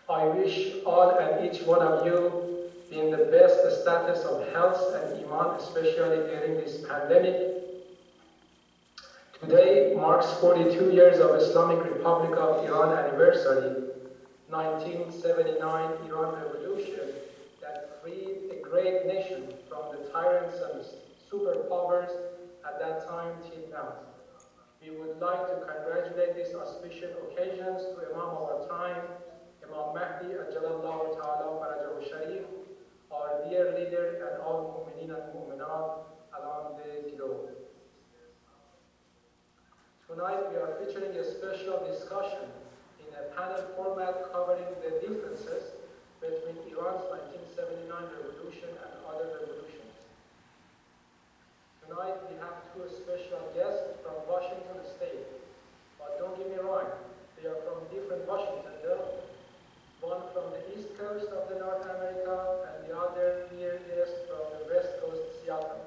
I wish all and each one of you in the best status of health and Iman, especially during this pandemic. Today marks 42 years of Islamic Republic of Iran anniversary, 1979 Iran Revolution that freed a great nation from the tyrants and superpowers at that time till now. We would like to congratulate these auspicious occasions to Imam of our time, Imam Mahdi Ajalallahu Ta'ala Farajahu Sharif, our dear leader and all Mu'minin and Mu'minat around the globe. Tonight we are featuring a special discussion in a panel format covering the differences between Iran's 1979 revolution and other revolutions. Tonight we have two special guests from Washington State. But don't get me wrong, they are from different Washington though. One from the east coast of the North America and the other here guest from the west coast, Seattle.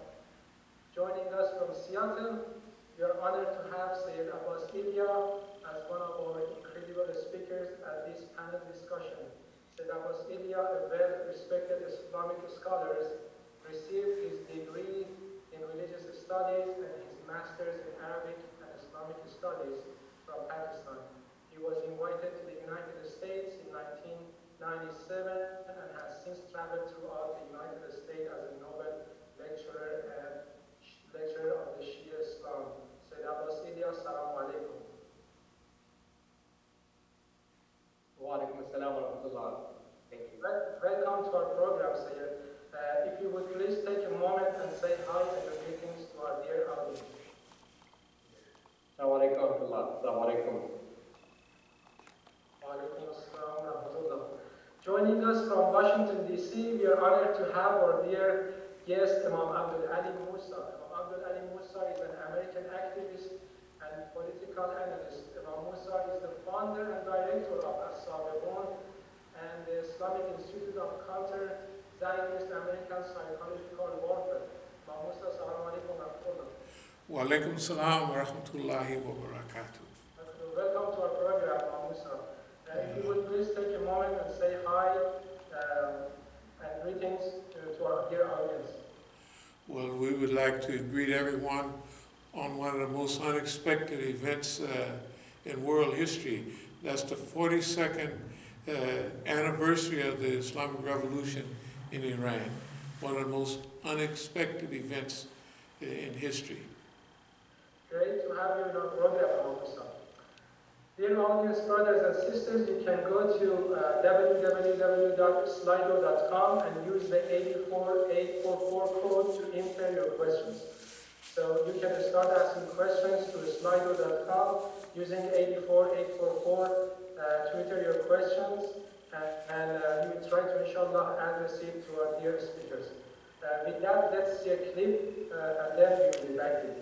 Joining us from Seattle, we are honored to have Sayyid Abbas Ilya as one of our incredible speakers at this panel discussion. Sayyid Abbas Ilya, a well-respected Islamic scholar, received his degree in religious studies and his master's in Arabic and Islamic studies from Pakistan. He was invited to the United States in 1997 and has since traveled throughout the United States as a Nobel lecturer and lecturer of the Shia Islam. Sayyid Abbas Ilya, Assalamu alaikum. Wa alaikum assalam wa rahmatullah. Thank you. Welcome to our program, Sayyid. If you would please take a moment and say hi and your greetings to our dear audience. Assalamu alaikum wa rahmatullah. Assalamu alaikum. Wa alaikum assalam wa rahmatullah. Joining us from Washington, D.C., we are honored to have our dear guest, Imam Abdul Ali Musa. Imam Abdul Ali Musa is an American activist and political analyst. Imam Musa is the founder and director of As-Sabiqun and the Islamic Institute of Counter Zionist American Psychological Warfare. Imam Musa, assalamu alaikum wa rahmatullah. Wa alaikum salam wa rahmatullahi wa barakatuh. Welcome to our program, Imam Musa. If you would please take a moment and say hi and greetings to our dear audience. Well, we would like to greet everyone on one of the most unexpected events in world history. That's the 42nd anniversary of the Islamic Revolution in Iran. One of the most unexpected events in history. Great to have you in our program, Imam Musa. Dear audience, brothers and sisters, you can go to www.slido.com and use the 84844 code to enter your questions. So you can start asking questions to slido.com using 84844 to enter your questions, and we will try to, inshallah, address it to our dear speakers. With that, let's see a clip, and then we will be back with you.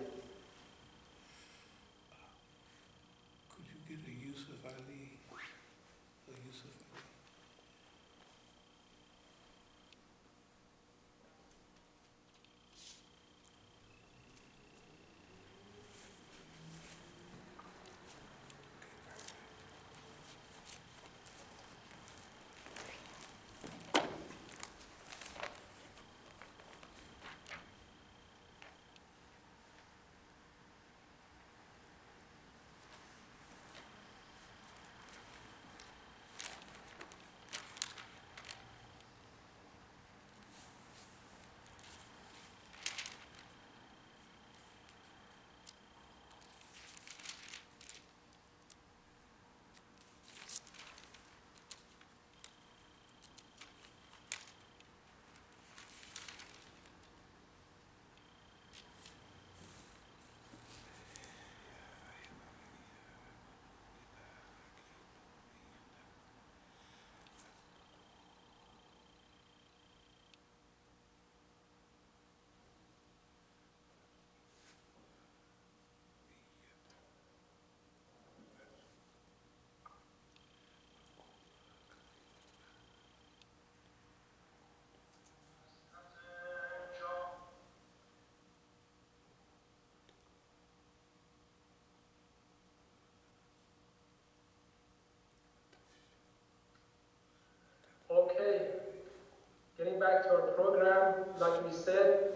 back to our program. Like we said,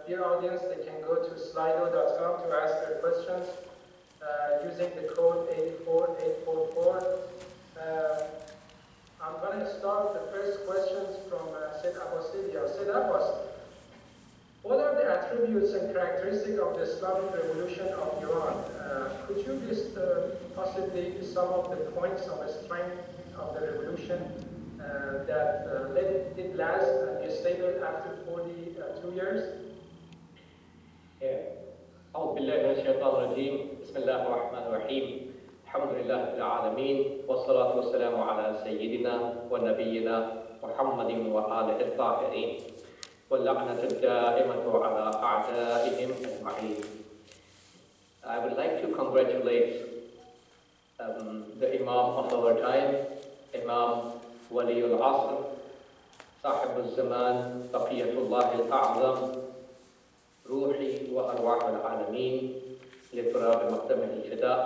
dear audience, they can go to slido.com to ask their questions using the code 84844. I'm going to start the first questions from Said Abbasidia. Said Abbas, what are the attributes and characteristics of the Islamic revolution of Iran? Could you list possibly some of the points of strength of the revolution that let it last and be stable after 42 years? أعوذ بالله من الشيطان الرجيم بسم الله الرحمن الرحيم الحمد لله رب العالمين والصلاة والسلام على سيدنا ونبينا محمد وآله الطاهرين واللعنة الدائمة على أعدائهم أجمعين. I would like to congratulate the Imam of our time, Imam Wali al-Asr, صاحب الزمان بقية الله الأعظم روحي وأرواح العالمين لتراب مقدمه الفداء,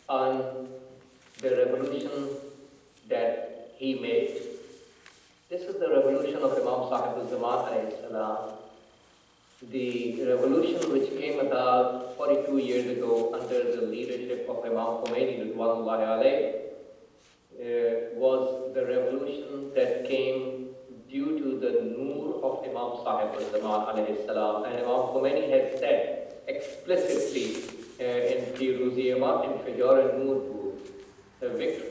on the revolution that he made. This is the revolution of Imam Sahib al-Zaman alayhi salam, the revolution which came about 42 years ago under the leadership of Imam Khomeini Ridwanullahi alayhi, was the revolution that came due to the noor of Imam Sahib al-Zaman alayhi salam. And Imam Khomeini had said explicitly in Firuziyama in Fajr al-Noor,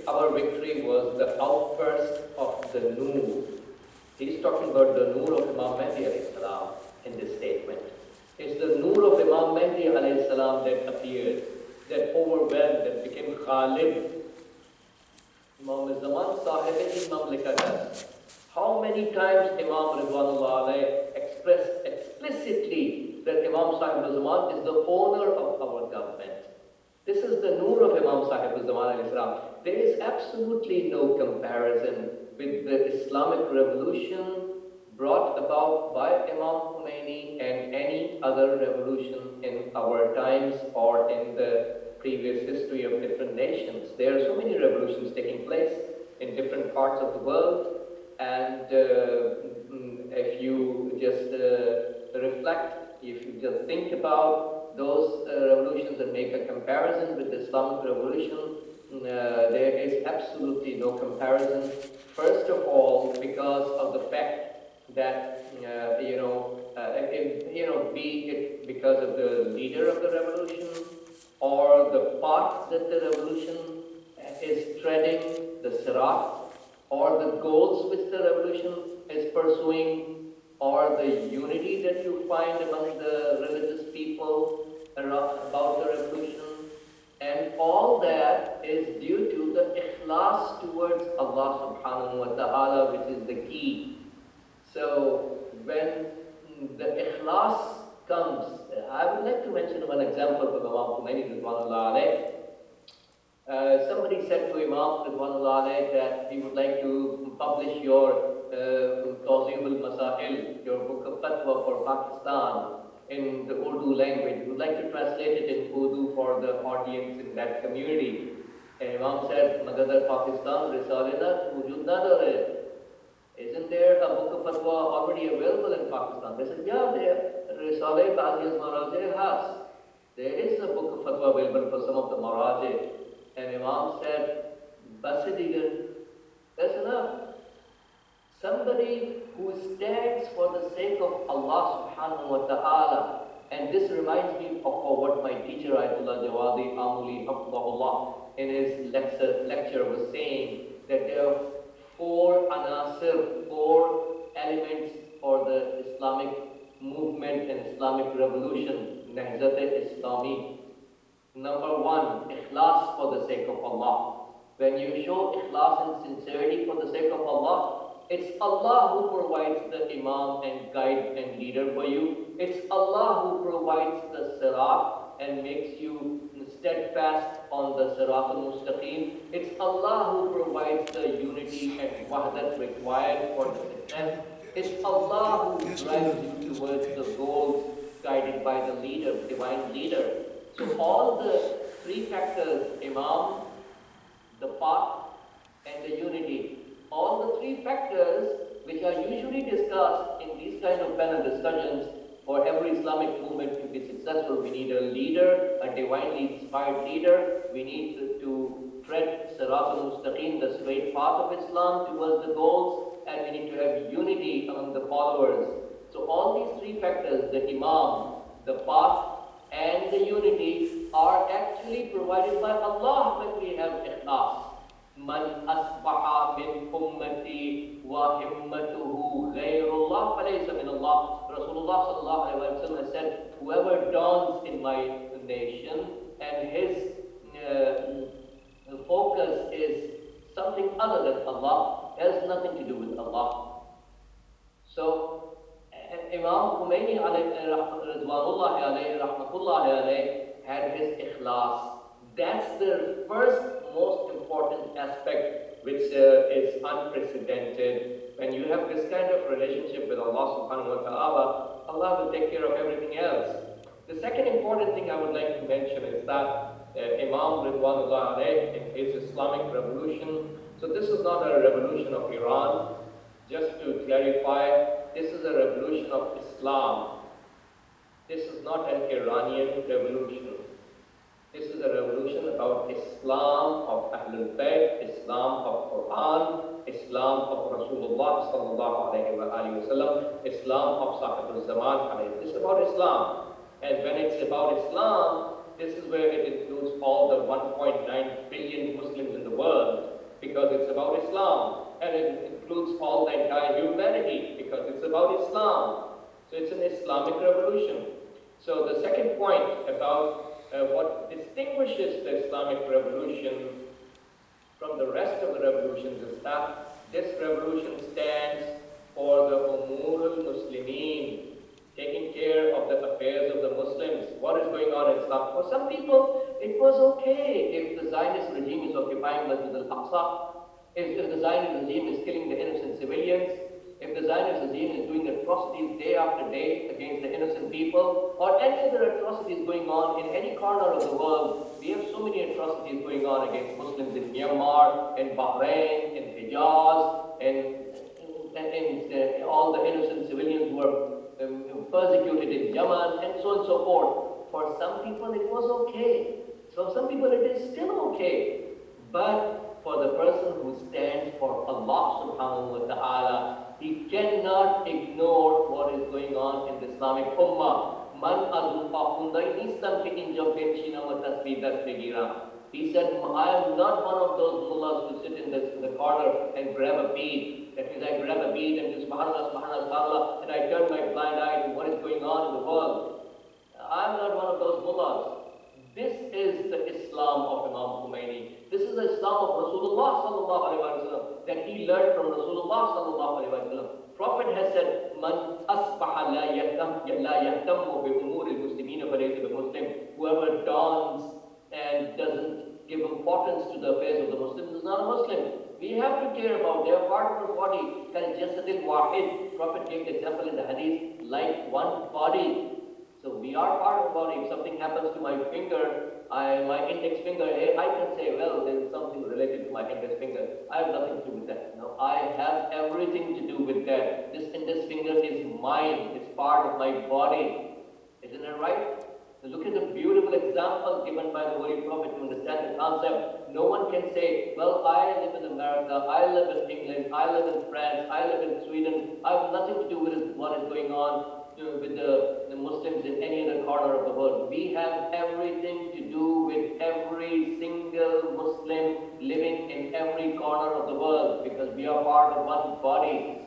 our victory was the outburst of the noor. He's talking about the noor of Imam Mahdi alayhi salam in this statement. It's the noor of Imam Mahdi alayhi salam that appeared, that overwhelmed, that became Khalid. Imam al-Zaman sahibi mamlakatas. How many times Imam Ridwanullah alayhi expressed explicitly that Imam Sahib al-Zaman is the owner of our government. This is the noor of Imam Sahib al-Zaman alayhi salam. There is absolutely no comparison with the Islamic revolution brought about by Imam Khomeini and any other revolution in our times or in the previous history of different nations. There are so many revolutions taking place in different parts of the world. And if you just reflect, if you just think about those revolutions and make a comparison with the Islamic revolution, there is absolutely no comparison. First of all, because of the fact that, be it because of the leader of the revolution or the path that the revolution is treading, the sirat, or the goals which the revolution is pursuing, or the unity that you find among the religious people about the revolution. And all that is due to the ikhlas towards Allah subhanahu wa ta'ala, which is the key. So when the ikhlas comes, I would like to mention one example from Imam Khomeini Ridwanullah alayhi. Somebody said to Imam Ridwanullah alayhi that he would like to publish your Tawzih al-Masail, your book of fatwa for Pakistan in the Urdu language. He would like to translate it in Urdu for the audience in that community. And Imam said, Magadar Pakistan, Risalina, Wujud Nadar. Isn't there a book of fatwa already available in Pakistan? They said, yeah, Risaleh Qazi's Maraji has. There is a book of fatwa available for some of the Maraji. And Imam said, Basidigar, that's enough. Somebody who stands for the sake of Allah subhanahu wa ta'ala. And this reminds me of what my teacher Ayatollah Jawadi Amuli Hafidahullah in his lecture was saying, that there are four elements for the Islamic movement and Islamic revolution, Nahzat-e-Islami. Number one, ikhlas for the sake of Allah. When you show ikhlas and sincerity for the sake of Allah, it's Allah who provides the Imam and guide and leader for you. It's Allah who provides the sirat and makes you steadfast on the sirat al-mustaqim. It's Allah who provides the unity and wahdat required for the success. It's Allah who drives you towards the goals guided by the leader, divine leader. So all the three factors, Imam, the path, and the unity, all the three factors which are usually discussed in these kind of panel discussions. For every Islamic movement to be successful, we need a leader, a divinely inspired leader. We need to tread Sirat al-Mustaqim, the straight path of Islam towards the goals, and we need to have unity among the followers. So all these three factors, the Imam, the path, and the unity, are actually provided by Allah when we have ikhlas. Man asbaha min ummati wa himmatuhu ghayrullah falaysa min Allah. Rasulullah sallallahu alaihi wasallam has said, whoever dawns in my nation and his focus is something other than Allah, has nothing to do with Allah. So Imam Khomeini Ridwanullahi alayhi, rahmatullahi alayhi, had his ikhlas. That's the first most important aspect which is unprecedented. When you have this kind of relationship with Allah subhanahu wa ta'ala, Allah will take care of everything else. The second important thing I would like to mention is that Imam Ridwanullah alayhi in his Islamic revolution, so this is not a revolution of Iran. Just to clarify, this is a revolution of Islam. This is not an Iranian revolution. This is a revolution about Islam of Ahlul Bayt, Islam of Quran, Islam of Rasulullah sallallahu alayhi wa sallam, Islam of Sahibul Zaman. This is about Islam. And when it's about Islam, this is where it includes all the 1.9 billion Muslims in the world, because it's about Islam. And it includes all the entire humanity, because it's about Islam. So it's an Islamic revolution. So the second point about what distinguishes the Islamic revolution from the rest of the revolutions is that this revolution stands for the Umur al-Muslimin, taking care of the affairs of the Muslims. What is going on in Islam? For some people, it was okay if the Zionist regime is occupying Masjid al-Aqsa, if the Zionist regime is killing the innocent civilians, if the Zionist regime is doing atrocities day after day against the innocent people, or any other atrocities going on in any corner of the world. We have so many atrocities going on against Muslims in Myanmar, in Bahrain, in Hijaz, and all the innocent civilians who are persecuted in Yemen, and so on and so forth. For some people it was okay. For some people it is still okay. But for the person who stands for Allah subhanahu wa ta'ala, he cannot ignore what is going on in the Islamic Ummah. Man He said, I am not one of those mullahs who sit in the corner and grab a bead. That means I grab a bead and do subhanallah, subhanallah, subhanallah, and I turn my blind eye to what is going on in the world. I am not one of those mullahs. This is the Islam of Imam Khomeini. This is the Islam of Rasulullah sallallahu alaihi wasallam that he learned from Rasulullah sallallahu alaihi wasallam. Prophet has said, "Man asbaha la yahtammu bi umur al-muslimin falaysa bi Muslim." Whoever dawns and doesn't give importance to the affairs of the Muslims is not a Muslim. We have to care about their part of the body. Kal jasadil wahid. Prophet gave the example in the hadith, like one body. So we are part of the body. If something happens to my finger, my index finger, I can say, well, there is something related to my index finger. I have nothing to do with that. No, I have everything to do with that. This index finger is mine. It's part of my body. Isn't that right? So look at the beautiful example given by the Holy Prophet to understand the concept. No one can say, well, I live in America, I live in England, I live in France, I live in Sweden. I have nothing to do with what is going on with the Muslims in any other corner of the world. We have everything to do with every single Muslim living in every corner of the world, because we are part of one body.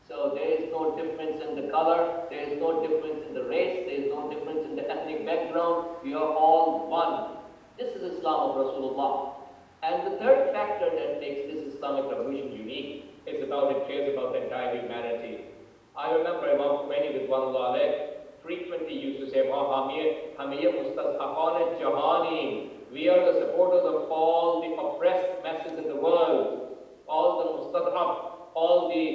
So there is no difference in the color, there is no difference in the race, there is no difference in the ethnic background. We are all one. This is Islam of Rasulullah. And the third factor that makes this Islamic revolution unique is about it cares about the entire humanity. I remember Imam Khomeini Ridwanullah frequently used to say, we are the supporters of all the oppressed masses in the world, all the mustad'af, all the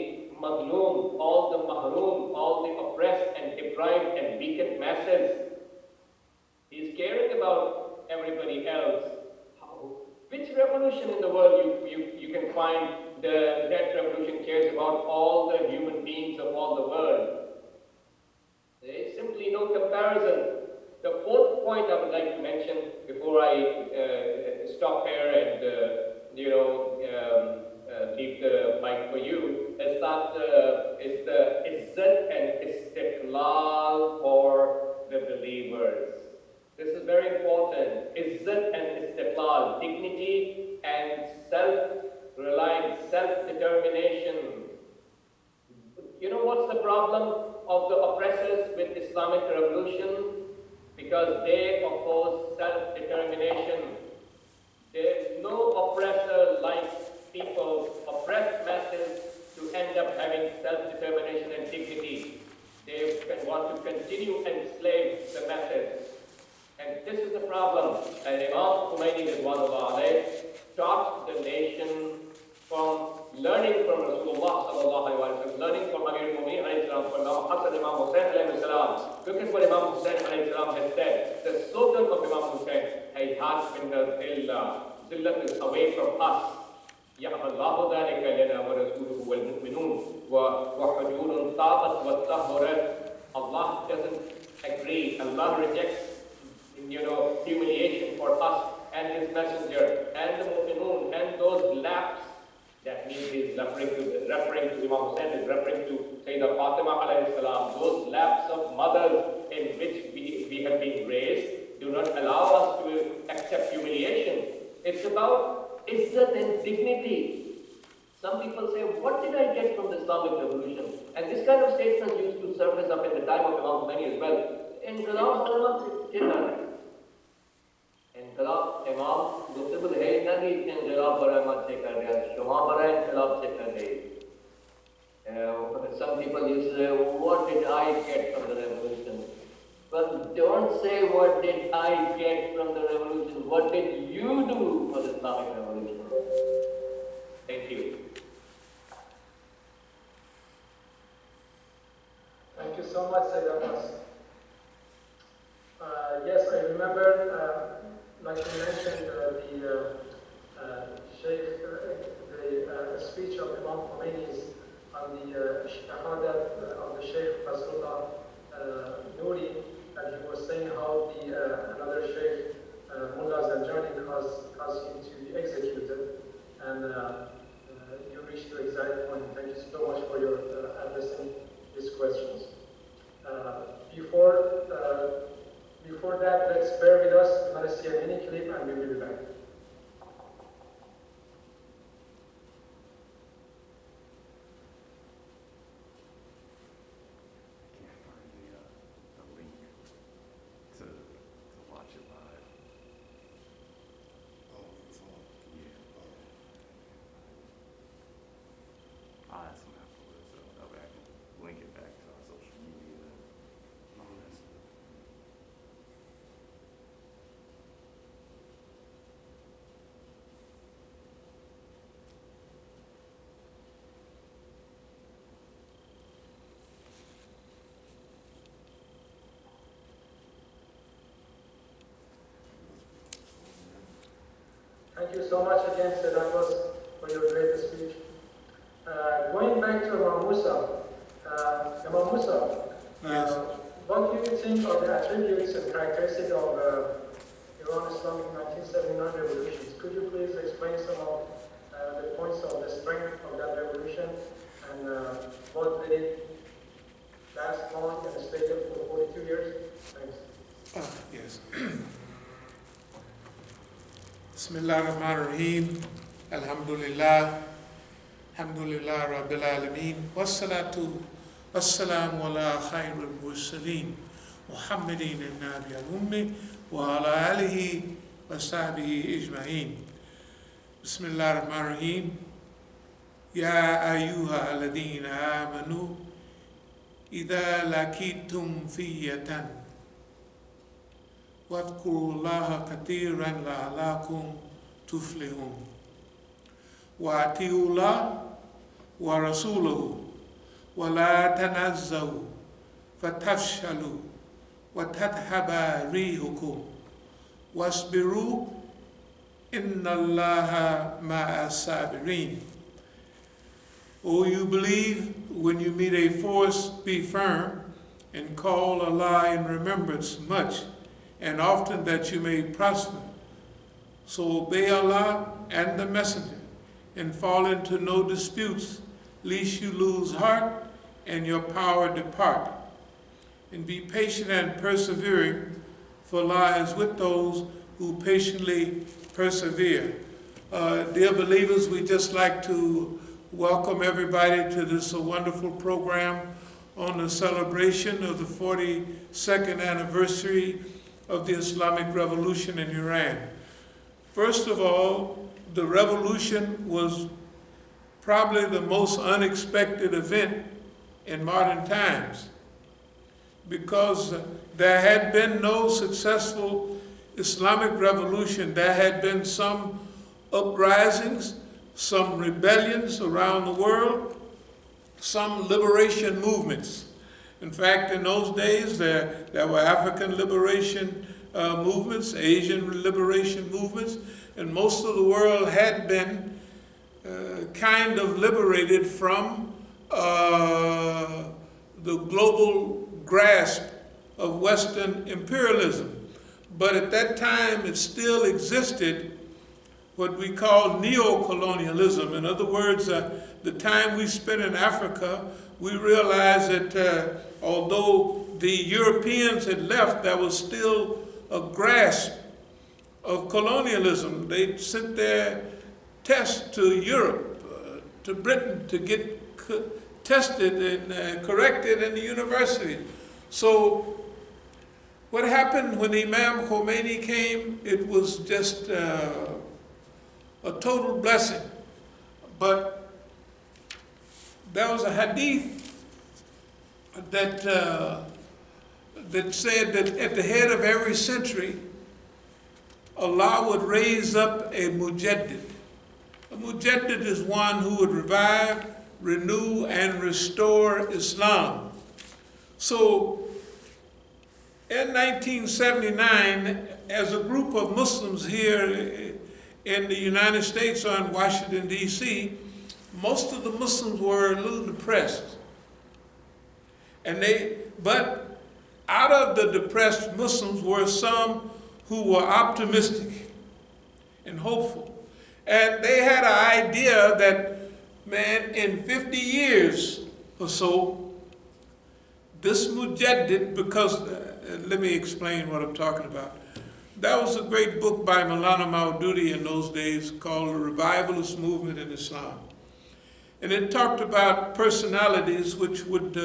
madloom, all the mahroom, all the oppressed and deprived and weakened masses. He is caring about everybody else. How? Which revolution revolution in the world you can find that revolution cares about all the human beings of all the world. There is simply no comparison. The fourth point I would like to mention before I stop here and leave the mic for you is that is the izzat and istiqlal for the believers. This is very important. Izzat and istiqlal, dignity and self-reliance, self-determination. You know what's the problem of the oppressors with Islamic revolution? Because they oppose self-determination. There's no oppressor like people, oppressed masses, to end up having self-determination and dignity. They can want to continue to enslave the masses. And this is the problem. And Imam Khomeini Ridwanullah alayh taught the nation from learning from Rasulullah sallallahu alayhi wa sallam, learning from Amir al-Mu'minin alayhi salam, from Imam Hassan, Imam Hussein alayhi salam. Look at what Imam Hussein alayhi salam has said. The slogan of Imam Hussein, hayhat min al-zillah, zillat is away from us. يَعْبَ اللَّهُ ذَلِكَ لَنَا وَرَسُولُهُ وَالْمُؤْمِنُونَ وَحُجُورٌ طَابَتْ وَالطَّهُرَتْ. Allah doesn't agree. Allah rejects humiliation for us and His Messenger and the mu'minun and those laps. That means he's referring to Imam Hussein, is referring to Sayyidah Fatima alayhi salam. Those laps of mothers in which we have been raised do not allow us to accept humiliation. It's about izzat and dignity. Some people say, what did I get from the Islamic revolution? And this kind of statements used to surface up in the time of Imam Khomeini as well. इनकलाब इमाम गुफ्तगू है ना कि इनकलाब बरामद से कर दिया शुमा बरा इनकलाब से कर दी. Some people used to say, what did I get from the revolution? But don't say what did I get from the revolution. What did you do for the Islamic revolution? Thank you. Thank you so much, Sayyid Abbas. Yes, I remember, like you mentioned, the speech of Imam Khomeini on the shahadat of the Sheikh Rasulullah Nouri, and he was saying how another Sheikh, Mullah Zanjani, caused him to be executed, and you reached the exact point. Thank you so much for your addressing these questions. Before that, let's bear with us. We're going to see a mini clip and we will be back. Thank you so much again, Sayyid Abbas, for your great speech. Going back to Imam Musa, Yes. What do you think are the attributes and characteristics of Iran Islamic 1979 revolutions? Could you please explain some of the points of the strength of that revolution and what did it last long and stay there for 42 years? Thanks. Yes. Bismillah ar-Rahman ar-Rahim. Alhamdulillah. Alhamdulillah Rabbil Alameen. Wassalatu wassalamu ala khairul mursaleen. Muhammadin al-Nabi al-Ummi wa ala alihi wa sahbihi ijma'in. Bismillah ar-Rahman ar-Rahim. Ya ayyuha alladhina amanu idha lakitum fiyatan واذكروا الله كثيرا لعلكم تفلحون وأطيعوا الله ورسوله ولا تنازعوا فتفشلوا وتذهب ريحكم واصبروا Inna Allaha As-Sabiqun. O you believe, when you meet a force, be firm, and call Allah in remembrance much, and often, that you may prosper. So obey Allah and the Messenger, and fall into no disputes, lest you lose heart and your power depart. And be patient and persevering, for Allah is with those who patiently persevere. Dear believers, we just like to welcome everybody to this wonderful program on the celebration of the 42nd anniversary of the Islamic Revolution in Iran. First of all, the revolution was probably the most unexpected event in modern times, because there had been no successful Islamic revolution. There had been some uprisings, some rebellions around the world, some liberation movements. In fact, in those days, there were African liberation movements, Asian liberation movements, and most of the world had been kind of liberated from the global grasp of Western imperialism. But at that time, it still existed what we call neo-colonialism. In other words, the time we spent in Africa, we realized that although the Europeans had left, there was still a grasp of colonialism. They sent their tests to Europe, to Britain, to get tested and corrected in the university. So what happened when Imam Khomeini came, it was just a total blessing. But there was a hadith that said that at the head of every century, Allah would raise up a mujaddid. A mujaddid is one who would revive, renew, and restore Islam. So in 1979, as a group of Muslims here in the United States or in Washington, D.C., most of the Muslims were a little depressed. But out of the depressed Muslims were some who were optimistic and hopeful. And they had an idea that, man, in 50 years or so, this mujaddid, because, let me explain what I'm talking about. That was a great book by Maulana Maududi in those days called The Revivalist Movement in Islam. And it talked about personalities which would